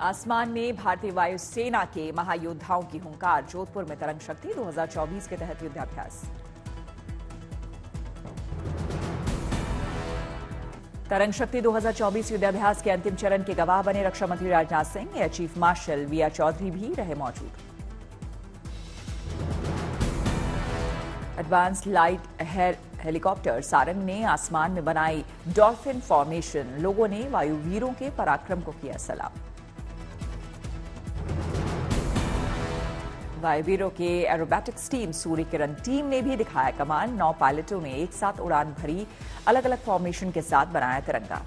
आसमान में भारतीय वायुसेना के महायोद्धाओं की हुंकार। जोधपुर में तरंग शक्ति 2024 के तहत युद्धाभ्यास। तरंग शक्ति 2024 युद्धाभ्यास के अंतिम चरण के गवाह बने रक्षा मंत्री Rajnath Singh. Air chief marshal V R Chaudhary भी रहे मौजूद। एडवांस लाइट हेलीकॉप्टर सारंग ने आसमान में बनाई डॉल्फिन फॉर्मेशन। लोगों ने वायुवीरों के पराक्रम को किया सलाम। वायुवीरों के aerobatics team Surya Kiran team ने भी दिखाया कमाल। 9 पायलटों ने एक साथ उड़ान भरी। अलग अलग फॉर्मेशन के साथ बनाया तिरंगा।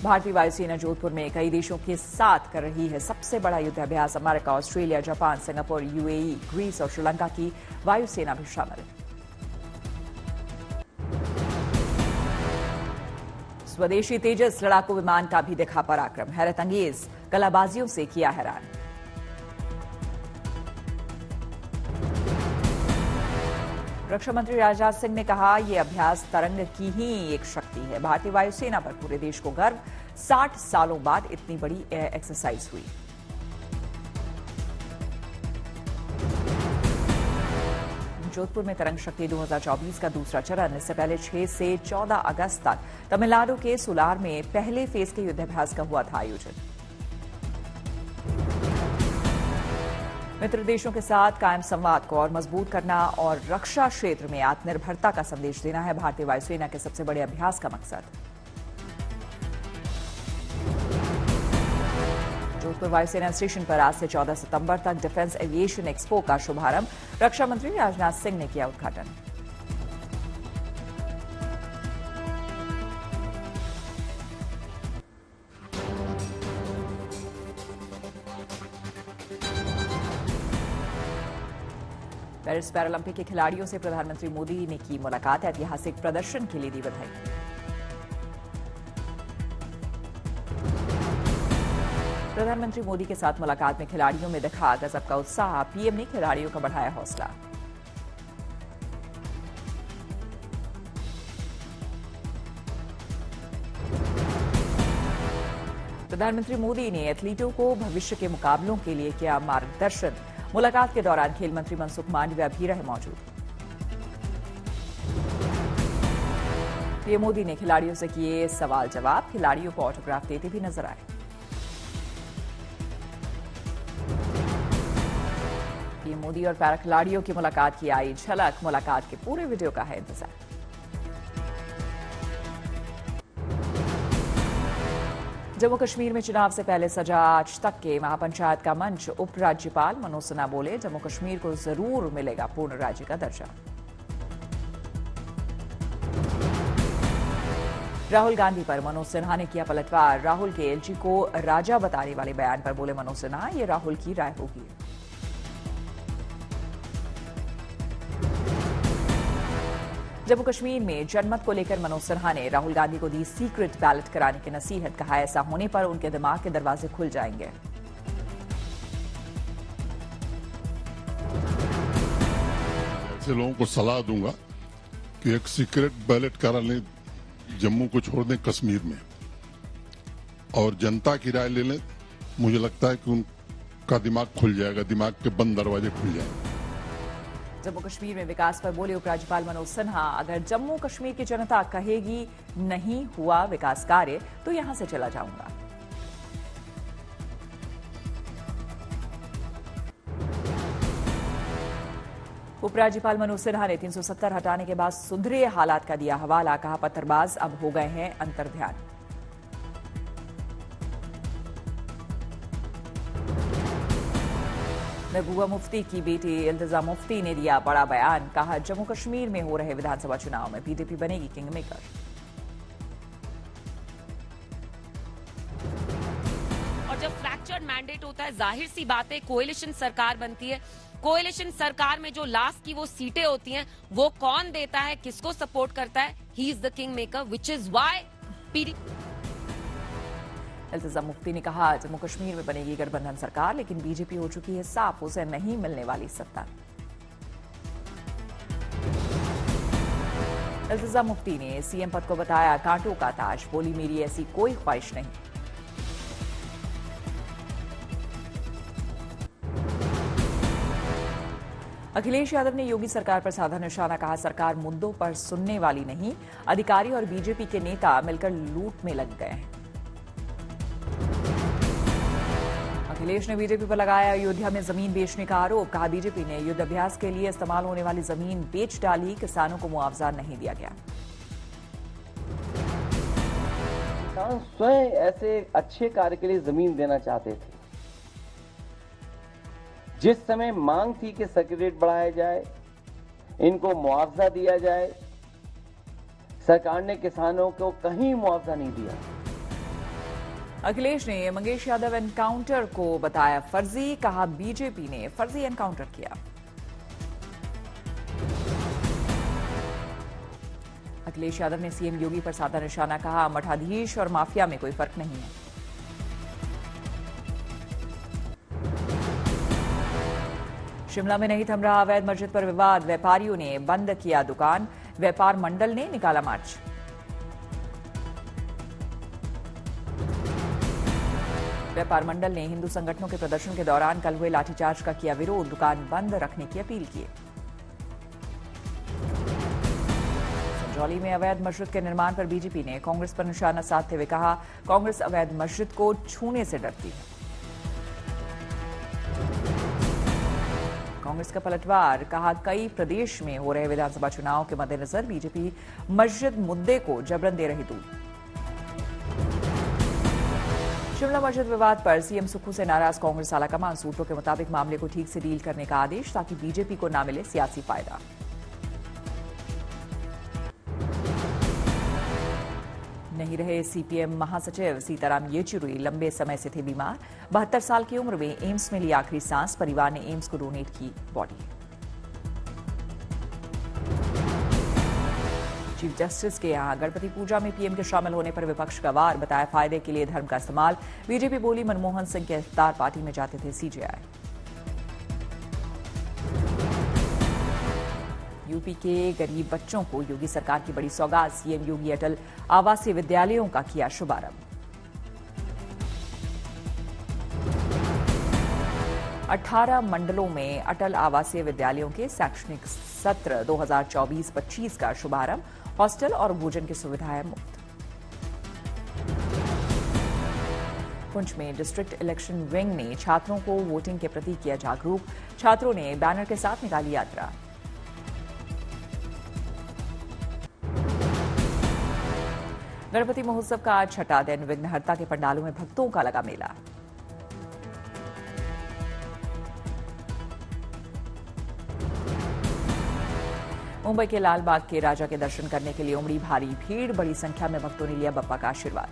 भारतीय वायुसेना जोधपुर में कई देशों के साथ कर रही है सबसे बड़ा युद्धाभ्यास। America, Australia, Japan, Singapore, UAE, Greece और श्रीलंका की वायुसेना भी शामिल है। स्वदेशी तेजस लड़ाकू विमान का भी दिखा पराक्रम। हैरत अंगेज कलाबाजियों से किया हैरान। रक्षा मंत्री राजनाथ सिंह ने कहा, यह अभ्यास तरंग की ही एक शक्ति है। भारतीय वायुसेना पर पूरे देश को गर्व। 60 सालों बाद इतनी बड़ी एयर एक्सरसाइज हुई। जोधपुर में तरंग शक्ति 2024 का दूसरा चरण। इससे पहले 6 से 14 अगस्त तक तमिलनाडु के सुलार में पहले फेज के युद्धाभ्यास का हुआ था आयोजन। मित्र देशों के साथ कायम संवाद को और मजबूत करना और रक्षा क्षेत्र में आत्मनिर्भरता का संदेश देना है भारतीय वायुसेना के सबसे बड़े अभ्यास का मकसद। जोधपुर वायुसेना स्टेशन पर आज से 14 सितंबर तक डिफेंस एविएशन एक्सपो का शुभारंभ। रक्षा मंत्री राजनाथ सिंह ने किया उद्घाटन। पेरिस पैरालंपिक के खिलाड़ियों से प्रधानमंत्री मोदी ने की मुलाकात। ऐतिहासिक प्रदर्शन के लिए दी बधाई। प्रधानमंत्री मोदी के साथ मुलाकात में खिलाड़ियों में दिखा गजब का उत्साह। पीएम ने खिलाड़ियों का बढ़ाया हौसला। प्रधानमंत्री मोदी ने एथलीटों को भविष्य के मुकाबलों के लिए किया मार्गदर्शन। मुलाकात के दौरान खेल मंत्री मनसुख मांडविया भी रहे मौजूद। पीएम मोदी ने खिलाड़ियों से किए सवाल जवाब। खिलाड़ियों को ऑटोग्राफ देते भी नजर आए। पीएम मोदी और पैरा खिलाड़ियों की मुलाकात की आई झलक। मुलाकात के पूरे वीडियो का है इंतजार। जम्मू कश्मीर में चुनाव से पहले सजा आज तक के महापंचायत का मंच। उपराज्यपाल मनोज सिन्हा बोले, जम्मू कश्मीर को जरूर मिलेगा पूर्ण राज्य का दर्जा। राहुल गांधी पर मनोज सिन्हा ने किया पलटवार। राहुल के एलजी को राजा बताने वाले बयान पर बोले मनोज सिन्हा, ये राहुल की राय होगी। जम्मू कश्मीर में जनमत को लेकर मनोज सिन्हा ने राहुल गांधी को दी सीक्रेट बैलेट कराने की नसीहत। कहा, ऐसा होने पर उनके दिमाग के दरवाजे खुल जाएंगे। ऐसे लोगों को सलाह दूंगा कि एक सीक्रेट बैलेट करा लें, जम्मू को छोड़ दें कश्मीर में, और जनता की राय ले लें। मुझे लगता है कि उनका दिमाग खुल जाएगा, दिमाग के बंद दरवाजे खुल जाएंगे। जम्मू कश्मीर में विकास पर बोले उपराज्यपाल मनोज सिन्हा, अगर जम्मू कश्मीर की जनता कहेगी नहीं हुआ विकास कार्य तो यहां से चला जाऊंगा। उपराज्यपाल मनोज सिन्हा ने 370 हटाने के बाद सुधरे हालात का दिया हवाला। कहा, पत्थरबाज अब हो गए हैं अंतर्ध्यान। महबूबा मुफ्ती की बेटी इल्तिजा मुफ्ती ने दिया बड़ा बयान। कहा, जम्मू कश्मीर में हो रहे विधानसभा चुनाव में बीजेपी बनेगी किंग मेकर। और जब फ्रैक्चर्ड मैंडेट होता है, जाहिर सी बात है कोएलिशन सरकार बनती है। कोएलिशन सरकार में जो लास्ट की वो सीटें होती हैं, वो कौन देता है, किसको सपोर्ट करता है, he is the king maker, which is why PDP. Iltija Mufti ने कहा, जम्मू कश्मीर में बनेगी गठबंधन सरकार, लेकिन बीजेपी हो चुकी है साफ, उसे नहीं मिलने वाली सत्ता। इल्तिजा मुफ्ती ने सीएम पद को बताया कांटों का ताज, बोली मेरी ऐसी कोई ख्वाहिश नहीं। अखिलेश यादव ने योगी सरकार पर साधा निशाना, कहा सरकार मुद्दों पर सुनने वाली नहीं, अधिकारी और बीजेपी के नेता मिलकर लूट में लग गए हैं। अखिलेश ने बीजेपी पर लगाया अयोध्या में जमीन बेचने का आरोप, कहा बीजेपी ने युद्ध अभ्यास के लिए इस्तेमाल होने वाली जमीन बेच डाली, किसानों को मुआवजा नहीं दिया गया। किसान स्वयं ऐसे अच्छे कार्य के लिए जमीन देना चाहते थे। जिस समय मांग थी कि सेक्रेटरीट बढ़ाया जाए, इनको मुआवजा दिया जाए, सरकार ने किसानों को कहीं मुआवजा नहीं दिया। अखिलेश ने मंगेश यादव एनकाउंटर को बताया फर्जी, कहा बीजेपी ने फर्जी एनकाउंटर किया। अखिलेश यादव ने सीएम योगी पर साधा निशाना, कहा मठाधीश और माफिया में कोई फर्क नहीं है। शिमला में नहीं थम रहा अवैध मस्जिद पर विवाद, व्यापारियों ने बंद किया दुकान, व्यापार मंडल ने निकाला मार्च। व्यापार मंडल ने हिंदू संगठनों के प्रदर्शन के दौरान कल हुए लाठीचार्ज का किया विरोध, दुकान बंद रखने की अपील की। संजौली में अवैध मस्जिद के निर्माण पर बीजेपी ने कांग्रेस पर निशाना साधते हुए कहा कांग्रेस अवैध मस्जिद को छूने से डरती है। कांग्रेस का पलटवार, कहा कई प्रदेश में हो रहे विधानसभा चुनाव के मद्देनजर बीजेपी मस्जिद मुद्दे को जबरन दे रही दूर। शिमला मस्जिद विवाद पर सीएम सुक्खू से नाराज कांग्रेस आलाकमान, सूत्रों के मुताबिक मामले को ठीक से डील करने का आदेश ताकि बीजेपी को न मिले सियासी फायदा। नहीं रहे सीपीएम महासचिव सीताराम येचुरी, लंबे समय से थे बीमार, 72 साल की उम्र में एम्स में ली आखिरी सांस, परिवार ने एम्स को डोनेट की बॉडी। चीफ जस्टिस के यहां गणपति पूजा में पीएम के शामिल होने पर विपक्ष का वार, बताया फायदे के लिए धर्म का इस्तेमाल, बीजेपी बोली मनमोहन सिंह के इफ्तार पार्टी में जाते थे सीजेआई। यूपी के गरीब बच्चों को योगी सरकार की बड़ी सौगात, सीएम योगी अटल आवासीय विद्यालयों का किया शुभारंभ। 18 मंडलों में अटल आवासीय विद्यालयों के शैक्षणिक सत्र 2024-25 का शुभारंभ, हॉस्टल और भोजन की सुविधाएं मुफ्त। पुंछ में डिस्ट्रिक्ट इलेक्शन विंग ने छात्रों को वोटिंग के प्रति किया जागरूक, छात्रों ने बैनर के साथ निकाली यात्रा। गणपति महोत्सव का आज छठा दिन, विघ्नहर्ता के पंडालों में भक्तों का लगा मेला। मुंबई के लाल बाग के राजा के दर्शन करने के लिए उमड़ी भारी भीड़, बड़ी संख्या में भक्तों ने लिया बप्पा का आशीर्वाद।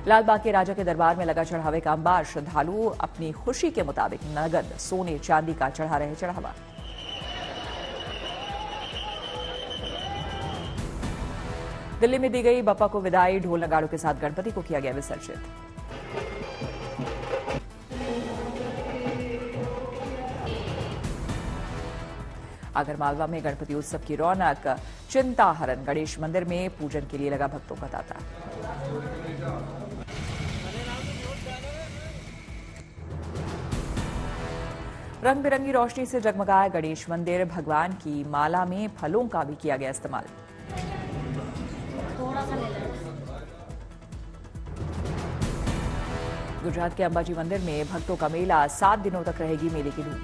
लाल बाग के राजा के दरबार में लगा चढ़ावे का अंबार, श्रद्धालु अपनी खुशी के मुताबिक नगद सोने चांदी का चढ़ा रहे चढ़ावा। दिल्ली में दी गई बप्पा को विदाई, ढोल नगाड़ों के साथ गणपति को किया गया विसर्जित। आगरमालवा में गणपति उत्सव की रौनक, चिंताहरण गणेश मंदिर में पूजन के लिए लगा भक्तों का तांता। रंग बिरंगी रोशनी से जगमगाया गणेश मंदिर, भगवान की माला में फलों का भी किया गया इस्तेमाल। गुजरात के अंबाजी मंदिर में भक्तों का मेला, 7 दिनों तक रहेगी मेले की धूम।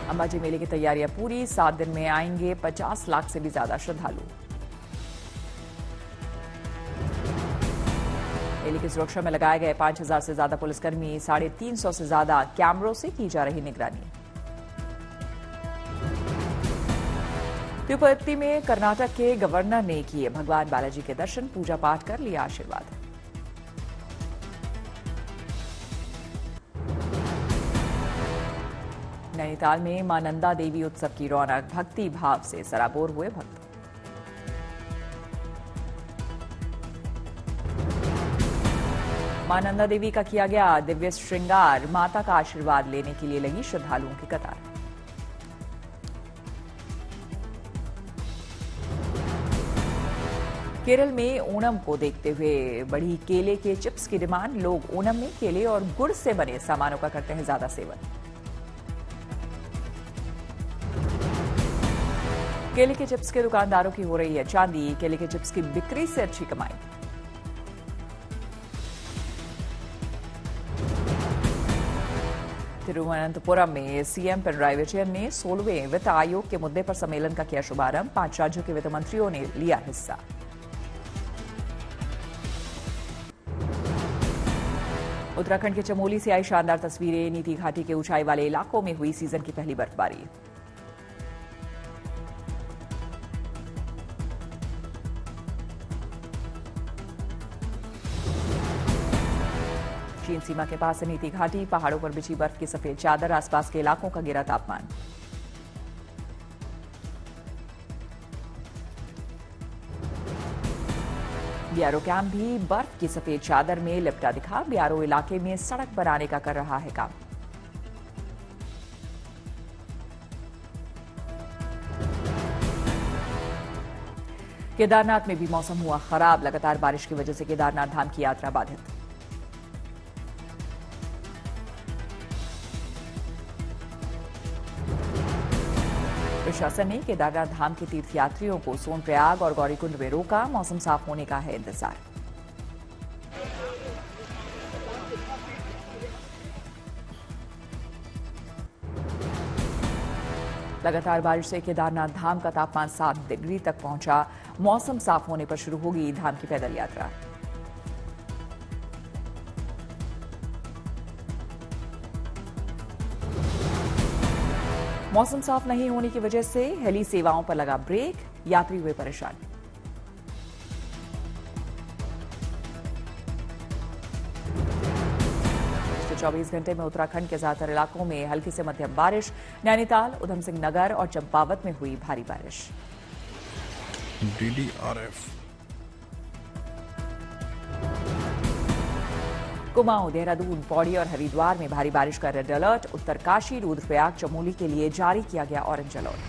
अंबाजी मेले की तैयारियां पूरी, 7 दिन में आएंगे 50 लाख से भी ज्यादा श्रद्धालु। मेले की सुरक्षा में लगाए गए 5000 से ज्यादा पुलिसकर्मी, 350 से ज्यादा कैमरों से की जा रही निगरानी। तिरुपति में कर्नाटक के गवर्नर ने किए भगवान बालाजी के दर्शन, पूजा पाठ कर लिया आशीर्वाद। नैनीताल में मां नंदा देवी उत्सव की रौनक, भक्ति भाव से सराबोर हुए भक्त। मां नंदा देवी का किया गया दिव्य श्रृंगार, माता का आशीर्वाद लेने के लिए लगी श्रद्धालुओं की कतार। केरल में ओणम को देखते हुए बढ़ी केले के चिप्स की डिमांड। लोग ओणम में केले और गुड़ से बने सामानों का करते हैं ज्यादा सेवन। केले के चिप्स के दुकानदारों की हो रही है चांदी। केले के चिप्स की बिक्री से अच्छी कमाई। तिरुवनंतपुरम में सीएम पिनराई विजयन ने 16वें वित्त आयोग के मुद्दे पर सम्मेलन का किया शुभारंभ। 5 राज्यों के वित्त मंत्रियों ने लिया हिस्सा। उत्तराखंड के चमोली से आई शानदार तस्वीरें। नीति घाटी के ऊंचाई वाले इलाकों में हुई सीजन की पहली बर्फबारी। चीन सीमा के पास नीति घाटी, पहाड़ों पर बिछी बर्फ की सफेद चादर, आसपास के इलाकों का गिरा तापमान। बीआरओ कैंप भी बर्फ की सफेद चादर में लिपटा दिखा। बीआरओ इलाके में सड़क बनाने का कर रहा है काम। केदारनाथ में भी मौसम हुआ खराब। लगातार बारिश की वजह से केदारनाथ धाम की यात्रा बाधित। प्रशासन ने केदारनाथ धाम के तीर्थयात्रियों को सोनप्रयाग और गौरीकुंड में रोका। मौसम साफ होने का है इंतजार। लगातार बारिश से केदारनाथ धाम का तापमान 7 डिग्री तक पहुंचा। मौसम साफ होने पर शुरू होगी धाम की पैदल यात्रा। मौसम साफ नहीं होने की वजह से हेली सेवाओं पर लगा ब्रेक। यात्री हुए परेशान। पिछले 24 घंटे में उत्तराखंड के ज्यादातर इलाकों में हल्की से मध्यम बारिश। नैनीताल, उधम सिंह नगर और चंपावत में हुई भारी बारिश। DDRF कुमाऊं, देहरादून, पौड़ी और हरिद्वार में भारी बारिश का रेड अलर्ट। उत्तरकाशी, रुद्रप्रयाग, चमोली के लिए जारी किया गया ऑरेंज अलर्ट।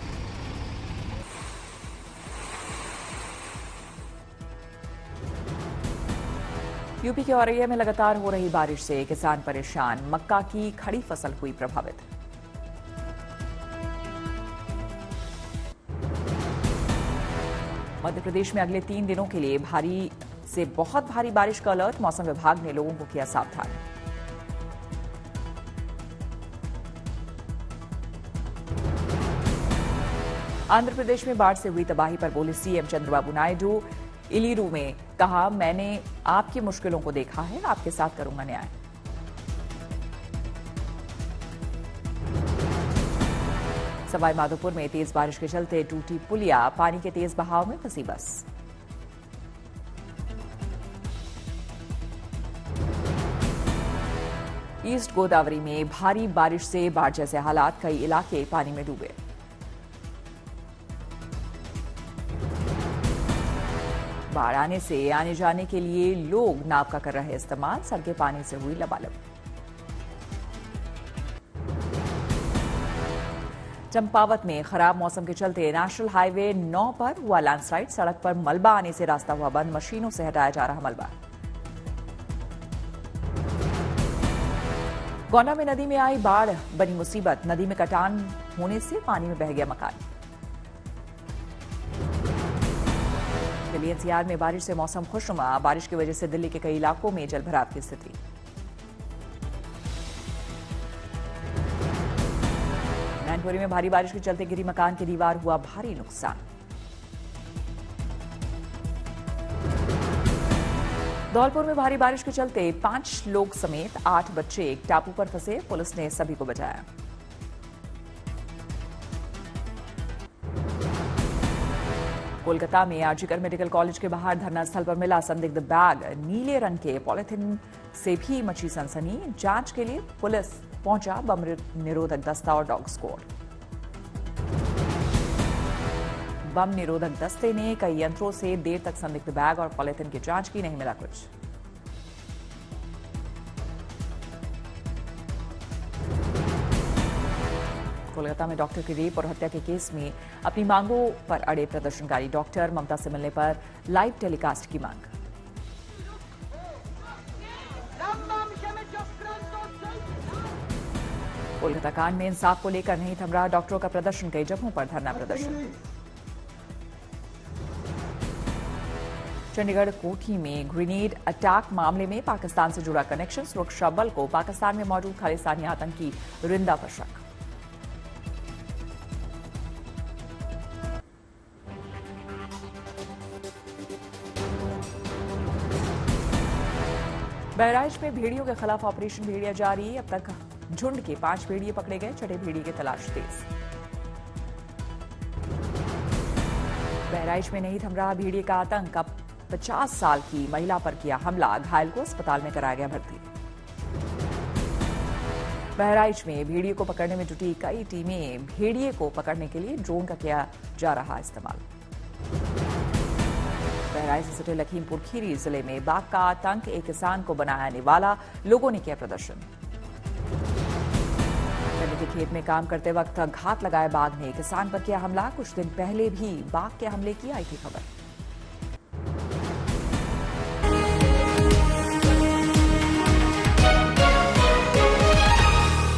यूपी के औरैया में लगातार हो रही बारिश से किसान परेशान। मक्का की खड़ी फसल हुई प्रभावित। मध्य प्रदेश में अगले 3 दिनों के लिए भारी से बहुत भारी बारिश का अलर्ट। मौसम विभाग ने लोगों को किया सावधान। आंध्र प्रदेश में बाढ़ से हुई तबाही पर बोले सीएम चंद्रबाबू नायडू। इलीरू में कहा, मैंने आपकी मुश्किलों को देखा है, आपके साथ करूंगा न्याय। सवाई माधोपुर में तेज बारिश के चलते टूटी पुलिया। पानी के तेज बहाव में फंसी बस। ईस्ट गोदावरी में भारी बारिश से बाढ़ जैसे हालात। कई इलाके पानी में डूबे। बाढ़ आने से आने जाने के लिए लोग नाव का कर रहे इस्तेमाल। सड़कें पानी से हुई लबालब। चंपावत में खराब मौसम के चलते नेशनल हाईवे 9 पर हुआ लैंडस्लाइड। सड़क पर मलबा आने से रास्ता हुआ बंद। मशीनों से हटाया जा रहा मलबा। गोंडा में नदी में आई बाढ़ बनी मुसीबत। नदी में कटान होने से पानी में बह गया मकान। दिल्ली एनसीआर में बारिश से मौसम खुशनुमा। बारिश की वजह से दिल्ली के कई इलाकों में जलभराव की स्थिति। मैनपुरी में भारी बारिश के चलते गिरी मकान की दीवार, हुआ भारी नुकसान। धौलपुर में भारी बारिश के चलते 5 लोग समेत 8 बच्चे एक टापू पर फंसे। पुलिस ने सभी को बचाया। कोलकाता में आरजीकर मेडिकल कॉलेज के बाहर धरना स्थल पर मिला संदिग्ध बैग। नीले रंग के पॉलिथीन से भी मची सनसनी। जांच के लिए पुलिस पहुंचा बम निरोधक दस्ता और डॉग स्क्वाड। बम निरोधक दस्ते ने कई यंत्रों से देर तक संदिग्ध बैग और पॉलिथीन की जांच की, नहीं मिला कुछ। कोलकाता में डॉक्टर की रेप और हत्या के केस में अपनी मांगों पर अड़े प्रदर्शनकारी डॉक्टर, ममता से मिलने पर लाइव टेलीकास्ट की मांग। कोलकाता कांड में इंसाफ को लेकर नहीं थम रहा डॉक्टरों का प्रदर्शन, कई जगहों पर धरना प्रदर्शन। चंडीगढ़ कोठी में ग्रेनेड अटैक मामले में पाकिस्तान से जुड़ा कनेक्शन, सुरक्षा बल को पाकिस्तान में मौजूद खालिस्तानी आतंकी रिंदा पर शक। बहराइच में भेड़ियों के खिलाफ ऑपरेशन भेड़िया जारी, अब तक झुंड के 5 भेड़िए पकड़े गए, छठे भेड़िए की तलाश तेज। बहराइच में नहीं थम रहा भेड़िए का आतंक, अब 50 साल की महिला पर किया हमला, घायल को अस्पताल में कराया गया भर्ती। बहराइच में भेड़िए को पकड़ने में जुटी कई टीमें, भेड़िए को पकड़ने के लिए ड्रोन का किया जा रहा इस्तेमाल। बहराइच से सटे लखीमपुर खीरी जिले में बाघ का आतंक, एक किसान को बनाया निवाला, लोगों ने किया प्रदर्शन। गन्ने के खेत में काम करते वक्त घात लगाए बाघ ने किसान पर किया हमला, कुछ दिन पहले भी बाघ के हमले की आई थी खबर।